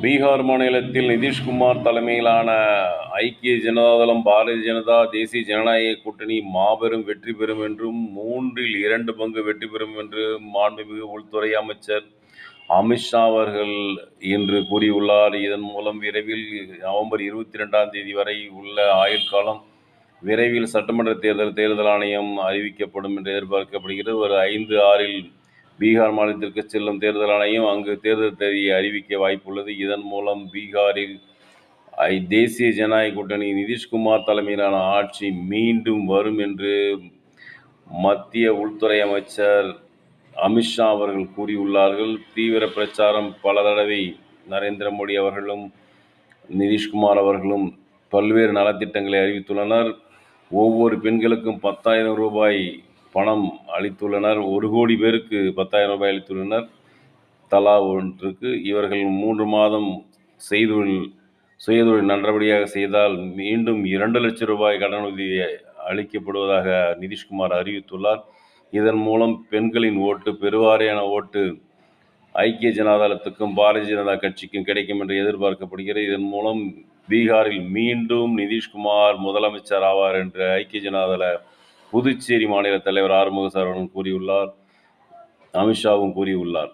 பீகார் மாநிலத்தில் நிதிஷ்குமார் தலைமையிலான ஐக்கிய ஜனதாதளம், பாரதிய ஜனதா, தேசிய ஜனநாயக கூட்டணி மாபெரும் வெற்றி பெறும் என்றும், 3இல் 2 பங்கு வெற்றி பெறும் என்று மாண்புமிகு உள்துறை அமைச்சர் அமித்ஷா அவர்கள் இன்று கூறியுள்ளார். இதன் மூலம் விரைவில் நவம்பர் 22ஆம் தேதி வரை உள்ள ஆயுள் காலம் விரைவில் சட்டமன்ற தேர்தல் ஆணையம் அறிவிக்கப்படும் என்று எதிர்பார்க்கப்படுகிறது. ஒரு 5-6இல் பீகார் மாநிலத்திற்கு செல்லும் தேர்தல் ஆணையம் அங்கு தேர்தல் தேதியை அறிவிக்க வாய்ப்புள்ளது. இதன் மூலம் பீகாரில் தேசிய ஜனநாயக கூட்டணி நிதிஷ்குமார் தலைமையிலான ஆட்சி மீண்டும் வரும் என்று மத்திய உள்துறை அமைச்சர் அமித்ஷா அவர்கள் கூறியுள்ளார்கள். தீவிர பிரச்சாரம் பல தடவை நரேந்திர மோடி அவர்களும் நிதிஷ்குமார் அவர்களும் பல்வேறு நலத்திட்டங்களை அறிவித்துள்ளனர். ஒவ்வொரு பெண்களுக்கும் 10,000 ரூபாய் பணம் அளித்துள்ளனர். 1 கோடி பேருக்கு 10,000 ரூபாய் அளித்துள்ளனர் தலா ஒன்றுக்கு. இவர்கள் 3 மாதம் சுயதொழில் நல்லபடியாக செய்தால் மீண்டும் 2 லட்சம் ரூபாய் கடனுதவி அளிக்கப்படுவதாக நிதிஷ்குமார் அறிவித்துள்ளார். இதன் மூலம் பெண்களின் ஓட்டு, பெருவாரியான ஓட்டு ஐக்கிய ஜனதாதளத்துக்கும் பாரதிய ஜனதா கட்சிக்கும் கிடைக்கும் என்று எதிர்பார்க்கப்படுகிறது. இதன் மூலம் பீகாரில் மீண்டும் நிதிஷ்குமார் முதலமைச்சர் ஆவார் என்று ஐக்கிய ஜனதாதள புதுச்சேரி மாநில தலைவர் ஆறுமுக சரவணன் கூறியுள்ளார். அமித்ஷாவும் கூறியுள்ளார்.